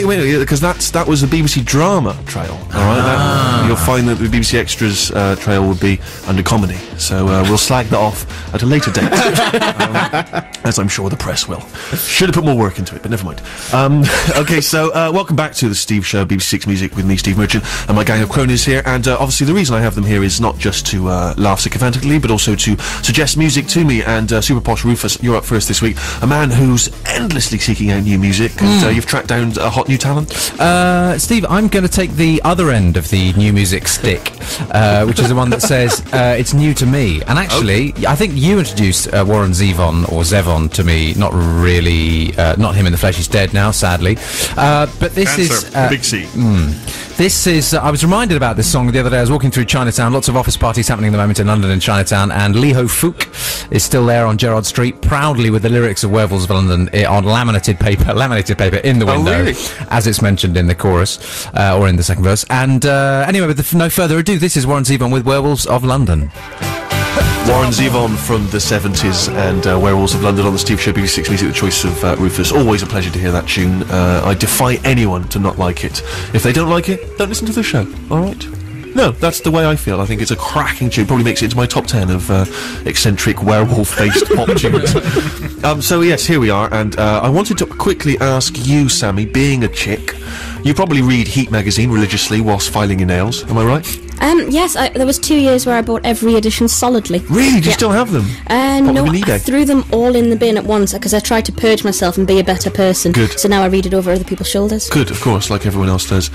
wait, because that was a BBC drama trail. All right, you'll find that the BBC Extras trail would be under comedy. So we'll slag that off at a later date, as I'm sure the press will. Should have put more work into it, but never mind. Okay, so welcome back to the Steve Show, BBC Six Music, with me, Steve Merchant, and my gang of cronies here. And obviously, the reason I have them here is not just to laugh sycophantically, but also to suggest music to me. And Super Posh Rufus, you're up first this week. A man who's endlessly seeking out new music, and you've tracked down a hot new talent. Steve, I'm going to take the other end of the new music stick, which is the one that says it's new to me. And actually, I think you introduced Warren Zevon to me. Not really, not him in the flesh. He's dead now, sadly. But this Cancer, is Big C. This is. I was reminded about this song the other day. I was walking through Chinatown. Lots of office parties happening at the moment in London and Chinatown. And Lee Ho Fook is still there on Gerrard Street, proudly with the lyrics of Werewolves of London on laminated paper in the window, really? as it's mentioned in the chorus or in the second verse. And anyway, with no further ado, this is Warren Zevon with Werewolves of London. Warren Zevon from the 70s and Werewolves of London on the Steve Show, BBC Six Music, the choice of Rufus. Always a pleasure to hear that tune. I defy anyone to not like it. If they don't like it, don't listen to the show, alright? No, that's the way I feel. I think it's a cracking tune. Probably makes it into my top 10 of eccentric werewolf-based pop tunes. So yes, here we are, and I wanted to quickly ask you, Sammy, being a chick, you probably read Heat magazine religiously whilst filing your nails, am I right? Yes, there was 2 years where I bought every edition solidly. Really? Do you still have them? No, I threw them all in the bin at once because I tried to purge myself and be a better person. Good. So now I read it over other people's shoulders. Good, of course, like everyone else does.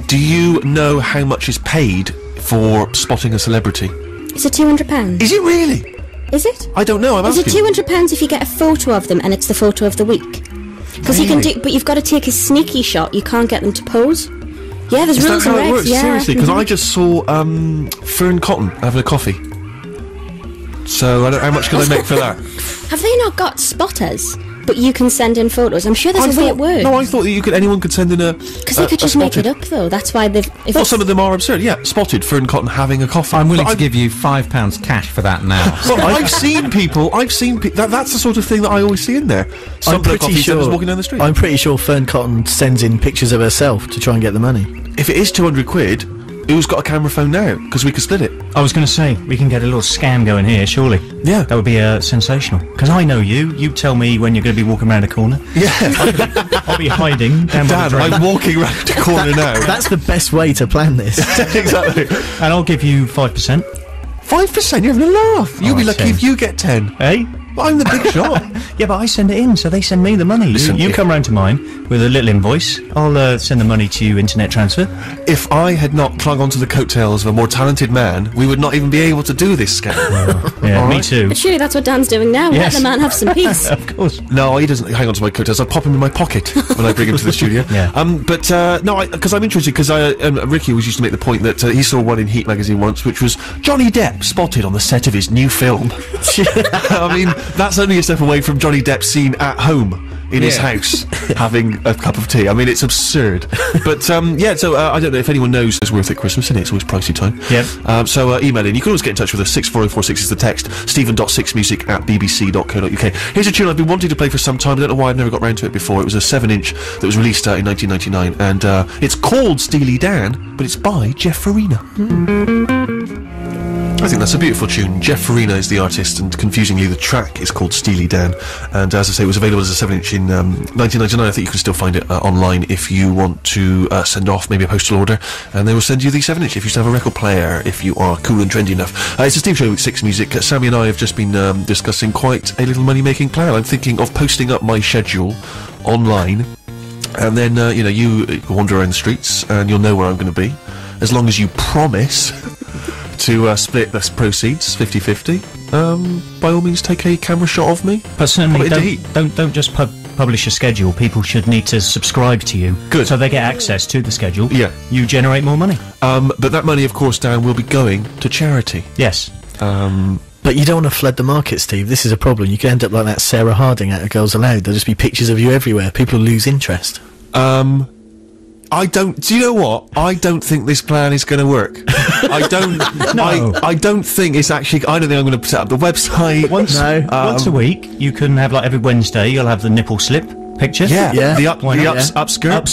Do you know how much is paid for spotting a celebrity? Is it £200? Is it really? Is it? I don't know, I'm asking. Is it £200 if you get a photo of them and it's the photo of the week? Because you can do, but you've got to take a sneaky shot. You can't get them to pose. Yeah, there's rules and regs. Works? Yeah. Seriously, because I just saw Fern Cotton having a coffee. So I don't, how much can I make for that? Have they not got spotters? But you can send in photos. I'm sure there's a way it works. No, I thought that anyone could send in a. Because they could just make it up, though. That's why they've. Well, some of them are absurd. Yeah, spotted Fern Cotton having a coffee. I'm willing to give you £5 cash for that now. Well, I've seen people. That's the sort of thing that I always see in there. Some coffee sellers walking down the street. I'm pretty sure Fern Cotton sends in pictures of herself to try and get the money. If it is £200, who's got a camera phone now? Because we could split it. I was going to say, we can get a little scam going here, surely. Yeah. That would be sensational. Because I know you. You tell me when you're going to be walking around a corner. Yeah. I'll be hiding down by the drain. I'm walking around a corner now. That's the best way to plan this. Exactly. And I'll give you 5%. 5%? You're having a laugh. You'll be lucky 10. if you get 10. Eh? I'm the big shot. Yeah, but I send it in, so they send me the money. Listen, you come round to mine with a little invoice. I'll send the money to you, internet transfer. If I had not clung onto the coattails of a more talented man, we would not even be able to do this scam. Yeah, me right. too. But surely that's what Dan's doing now. Yes. Let the man have some peace. Of course. No, he doesn't hang on to my coattails. I pop him in my pocket when I bring him to the studio. Yeah. But no, because I'm interested, because Ricky was used to make the point that he saw one in Heat magazine once, which was Johnny Depp spotted on the set of his new film. I mean, that's only a step away from Johnny Depp seen at home in his house having a cup of tea. I mean, it's absurd. But yeah, so I don't know if anyone knows it's worth it Christmas, isn't it? It's always pricey time. Yep. So email in. You can always get in touch with us. 64046 is the text. Stephen.sixmusic@bbc.co.uk. Here's a tune I've been wanting to play for some time. I don't know why I've never got round to it before. It was a 7-inch that was released in 1999, and it's called Steely Dan, but it's by Jeff Farina. I think that's a beautiful tune. Jeff Farina is the artist, and confusingly the track is called Steely Dan. And as I say, it was available as a 7-inch in 1999. I think you can still find it online if you want to send off maybe a postal order, and they will send you the 7-inch if you still have a record player, if you are cool and trendy enough. It's a Steve Show with Six Music. Sammy and I have just been discussing quite a little money-making plan. I'm thinking of posting up my schedule online, and then you wander around the streets and you'll know where I'm going to be, as long as you promise to split the proceeds 50-50. By all means, take a camera shot of me. But certainly don't just publish a schedule. People should need to subscribe to you. Good. So they get access to the schedule. Yeah. You generate more money. But that money, of course, Dan, will be going to charity. Yes. But you don't want to flood the market, Steve. This is a problem. You could end up like that Sarah Harding out of Girls Aloud. There'll just be pictures of you everywhere. People will lose interest. Do you know what? I don't think this plan is going to work. I don't. No. I don't think it's actually. I don't think I'm going to set up the website. Once a week, you can have, like, every Wednesday, you'll have the nipple slip. picture. Yeah. The Why not? upskirt.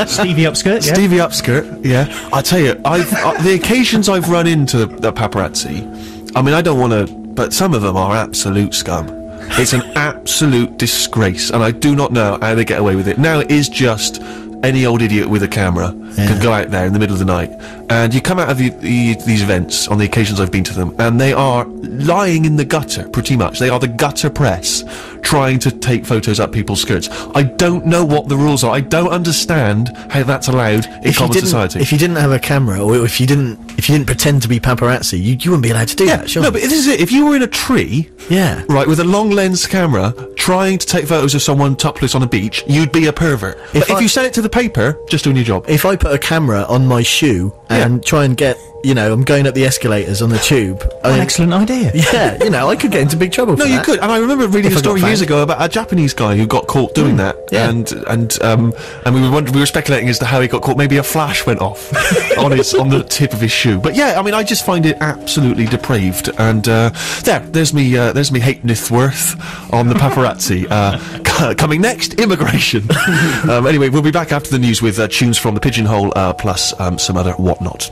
Stevie Upskirt. Yeah. Stevie Upskirt, yeah. I tell you, the occasions I've run into the paparazzi, I mean, I don't want to, but some of them are absolute scum. It's an absolute disgrace, and I do not know how they get away with it. Now it is just any old idiot with a camera can go out there in the middle of the night, and you come out of these events on the occasions I've been to them, and they are lying in the gutter, pretty much. They are the gutter press, trying to take photos up people's skirts. I don't know what the rules are. I don't understand how that's allowed in common society. If you didn't have a camera, or if you didn't pretend to be paparazzi, you wouldn't be allowed to do that, sure. No, but this is it. If you were in a tree, right, with a long lens camera, trying to take photos of someone topless on a beach, you'd be a pervert. If you sent it to the paper, just doing your job. If I put a camera on my shoe and try and get, I'm going up the escalators on the tube. Excellent idea. Yeah, I could get into big trouble for that. No, you could. And I remember reading a story years ago about a Japanese guy who got caught doing that. Yeah. And we were speculating as to how he got caught. Maybe a flash went off on the tip of his shoe. But yeah, I mean, I just find it absolutely depraved. And there's me hating worth on the paparazzi. Coming next, immigration. Anyway, we'll be back after the news with tunes from the Pigeonhole plus some other whatnot.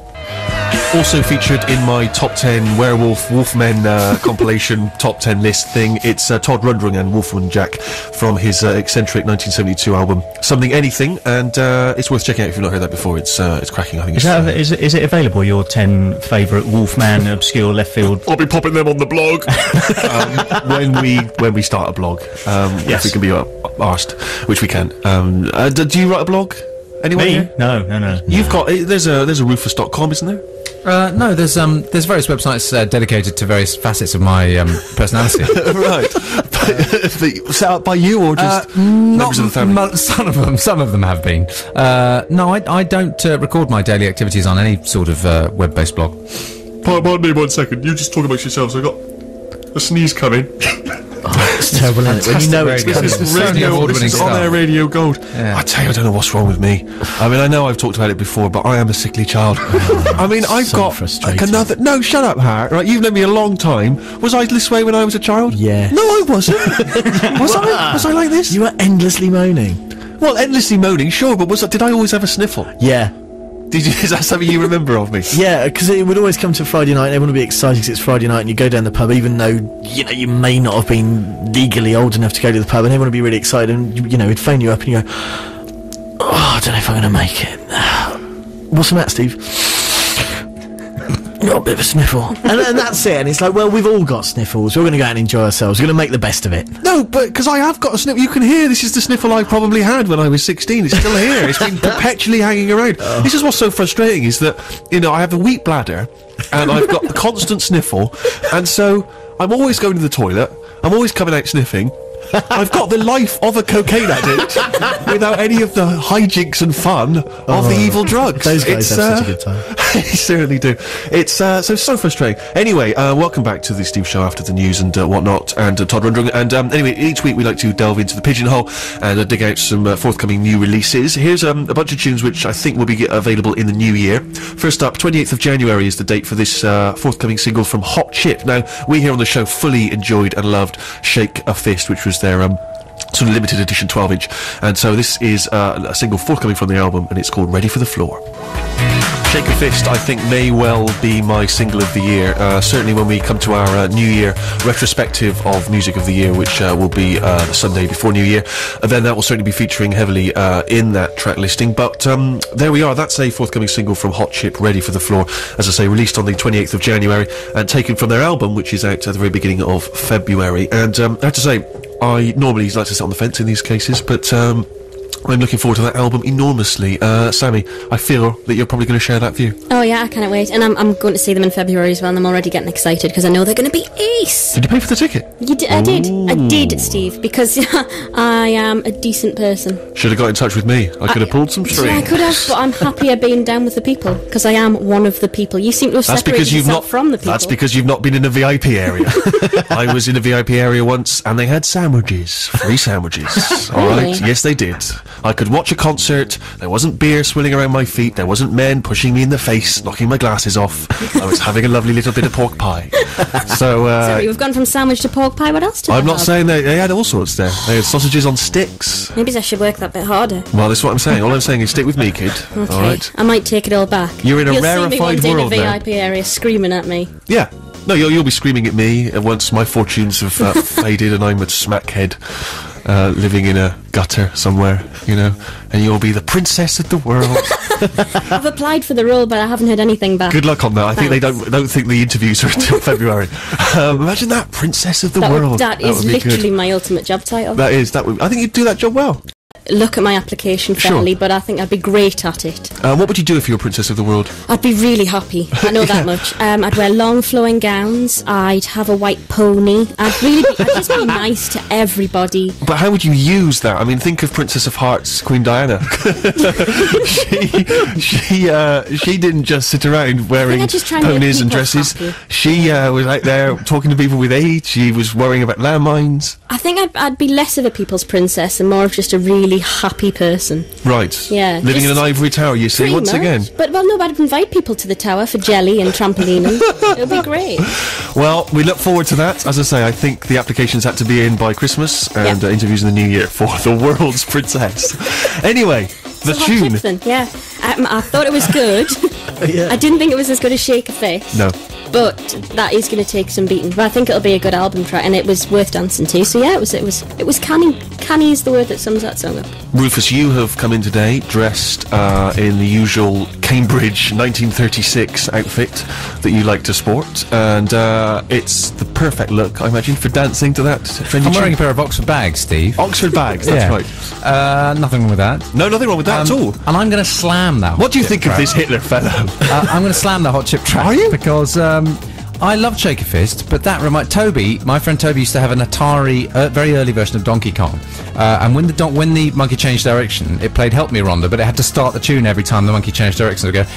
Also featured in my top 10 Wolfmen compilation top 10 list thing, it's Todd Rundgren and Wolfman Jack from his eccentric 1972 album Something Anything, and it's worth checking out if you've not heard that before. It's cracking. I think is it available? Your 10 favourite Wolfman obscure left field? I'll be popping them on the blog when we start a blog. If we can be asked, which we can. Do you write a blog? Anyone Me? here? No. You've got there's a Rufus.com, isn't there? No, there's various websites dedicated to various facets of my personality. Right. Set up by you or just members of the family? Some of them have been. No, I don't record my daily activities on any sort of web-based blog. Pardon me 1 second. You just talk amongst yourselves. I got a sneeze coming. It's terrible, isn't it? When you know it's coming. This is on-air radio gold. Yeah. I tell you, I don't know what's wrong with me. I mean, I know I've talked about it before, but I am a sickly child. I mean, I've got like another... No, shut up, Hart. Right, you've known me a long time. Was I this way when I was a child? Yeah. No, I wasn't. Was I like this? You were endlessly moaning. Well, endlessly moaning, sure, but did I always have a sniffle? Yeah. Is that something you remember of me? Yeah, because it would always come to Friday night and everyone would be excited because it's Friday night and you go down the pub even though, you may not have been legally old enough to go to the pub, and everyone would be really excited and, it'd phone you up and you go, I don't know if I'm going to make it. What's the matter, Steve? Got a bit of a sniffle. and that's it, and it's like, well, we've all got sniffles. We're going to go out and enjoy ourselves. We're going to make the best of it. No, but because I have got a sniffle. You can hear this is the sniffle I probably had when I was 16. It's still here. It's been perpetually hanging around. This is what's so frustrating, is that, I have a weak bladder, and I've got a constant sniffle, and so I'm always going to the toilet. I'm always coming out sniffing. I've got the life of a cocaine addict without any of the hijinks and fun of the evil drugs. Those guys have such a good time. They certainly do. It's so frustrating. Anyway, welcome back to the Steve Show after the news and whatnot, and Todd Rundgren. And anyway, each week we like to delve into the Pigeonhole and dig out some forthcoming new releases. Here's a bunch of tunes which I think will be available in the new year. First up, 28th of January is the date for this forthcoming single from Hot Chip. Now, we here on the show fully enjoyed and loved Shake a Fist, which was their sort of limited edition 12-inch, and so this is a single forthcoming from the album, and it's called Ready for the Floor. Shake a Fist, I think, may well be my single of the year, certainly when we come to our New Year retrospective of Music of the Year, which will be the Sunday before New Year, and then that will certainly be featuring heavily in that track listing. But there we are, that's a forthcoming single from Hot Chip, Ready for the Floor, as I say, released on the 28th of January, and taken from their album, which is out at the very beginning of February. And I have to say, I normally like to sit on the fence in these cases, but I'm looking forward to that album enormously. Sammy, I feel that you're probably going to share that view. Oh yeah, I can't wait. And I'm going to see them in February as well, and I'm already getting excited because I know they're going to be ace. Did you pay for the ticket? I did, Steve, because I am a decent person. Should have got in touch with me. I could have pulled some strings. Yeah, I could have, but I'm happier being down with the people, because I am one of the people. You seem to have separated yourself from the people. That's because you've not been in a VIP area. I was in a VIP area once, and they had sandwiches. Free sandwiches. All right? Yes, they did. I could watch a concert, there wasn't beer swilling around my feet, there wasn't men pushing me in the face, knocking my glasses off. I was having a lovely little bit of pork pie. So, Sorry, we've gone from sandwich to pork pie. What else did I'm I not have? saying they had all sorts there. They had sausages on sticks. Maybe I should work that bit harder. Well, that's what I'm saying. All I'm saying is stick with me, kid. Okay. All right? I might take it all back. You're in a You'll see me one rarefied day world in a now. VIP area screaming at me. Yeah. No, you'll be screaming at me once my fortunes have faded and I'm a smackhead living in a gutter somewhere, you know, and you'll be the princess of the world. I've applied for the role, but I haven't heard anything back. Good luck on that. I think they Thanks. don't think the interviews are until February. Imagine that, princess of the world. That is would be good. literally my ultimate job title. That is. I think you'd do that job well. Look at my application Sure. fairly, but I think I'd be great at it. What would you do if you were princess of the world? I'd be really happy. I know that much. I'd wear long flowing gowns. I'd have a white pony. I'd just be nice to everybody. But how would you use that? I mean, think of Princess of Hearts, Queen Diana. she didn't just sit around wearing I'd just try and make ponies and people dresses. happy. She was out there talking to people with AIDS. She was worrying about landmines. I think I'd be less of a people's princess and more of just a really happy person. Right. Yeah, Living in just an ivory tower, you see, Pretty once much. again. But, well, no, I'd invite people to the tower for jelly and trampolining. It would be great. Well, we look forward to that. As I say, I think the applications had to be in by Christmas and Yeah. interviews in the new year for the world's princess. Anyway, the So hot tune. chips then, yeah. I thought it was good. Yeah. I didn't think it was as good as Shake a Fist. No. But that is going to take some beating. But I think it'll be a good album track, and it was worth dancing to. So yeah, it was canny. Canny is the word that sums that song up. Rufus, you have come in today dressed in the usual Cambridge 1936 outfit that you like to sport, and it's the perfect look, I imagine, for dancing to that trendy I'm wearing a tune. pair of Oxford bags, Steve. Oxford bags, that's Yeah. right. Nothing wrong with that. No, nothing wrong with that at all. And I'm going to slam that. What do you hot chip think of track. this Hitler fellow? I'm going to slam the hot chip track. Are you? Because I love Shake a Fist, but that Toby, my friend Toby, used to have an Atari, very early version of Donkey Kong, and when the monkey changed direction, it played Help Me Rhonda, but it had to start the tune every time the monkey changed direction. It would go,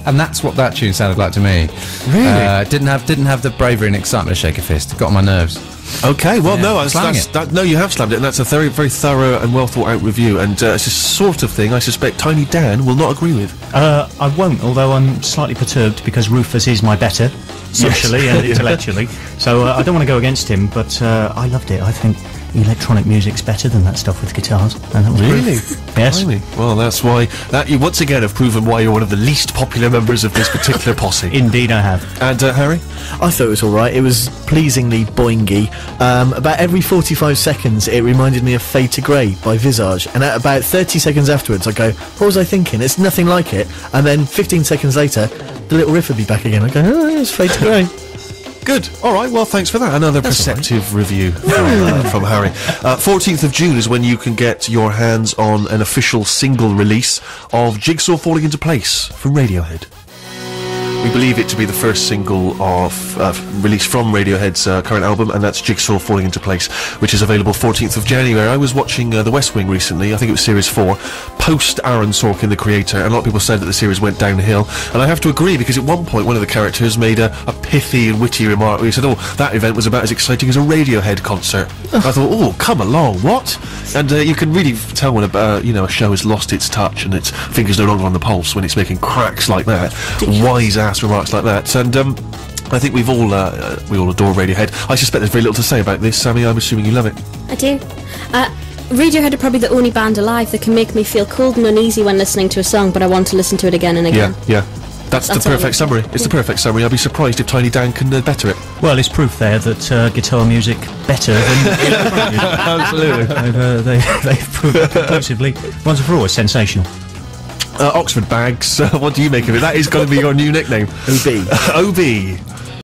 and that's what that tune sounded like to me. Really? Didn't have the bravery and excitement of Shake a Fist. It got on my nerves. Okay, well, Yeah, no, slang no, you have slammed it, and that's a very, very thorough and well thought out review, and it's a sort of thing I suspect Tiny Dan will not agree with. I won't, although I'm slightly perturbed because Rufus is my better, socially and intellectually. So I don't want to go against him, but I loved it. I think electronic music's better than that stuff with guitars. And that was Really? proof. Yes. Blimey. Well, that's why you once again have proven why you're one of the least popular members of this particular posse. Indeed, I have. And Harry, I thought it was alright. It was pleasingly boingy. About every 45 seconds, it reminded me of Fade to Grey by Visage. And at about 30 seconds afterwards, I go, what was I thinking? It's nothing like it. And then 15 seconds later, the little riff would be back again. I go, oh, it's Fade to Grey. good. All right. Well, thanks for that. Another perceptive review from Harry. 14th of June is when you can get your hands on an official single release of Jigsaw Falling Into Place from Radiohead. We believe it to be the first single of released from Radiohead's current album, and that's Jigsaw Falling Into Place, which is available 14th of January. I was watching The West Wing recently, I think it was Series 4, post Aaron Sorkin, the creator, and a lot of people said that the series went downhill, and I have to agree, because at one point one of the characters made a pithy and witty remark where he said, oh, that event was about as exciting as a Radiohead concert. I thought, oh, come along, what? And you can really tell when a show has lost its touch and its finger's no longer on the pulse when it's making cracks like that, wise-ass remarks like that, and I think we all adore Radiohead. I suspect there's very little to say about this. Sammy, I'm assuming you love it. I do. Radiohead are probably the only band alive that can make me feel cold and uneasy when listening to a song, but I want to listen to it again and again. Yeah. That's the all perfect I'm summary. It's the perfect summary. I'd be surprised if Tiny Dan can better it. Well, it's proof there that guitar music better than electronic music. Absolutely. They've proved conclusively, once and for all, it's sensational. Oxford Bags, what do you make of it? That is going to be your new nickname. OB. OB.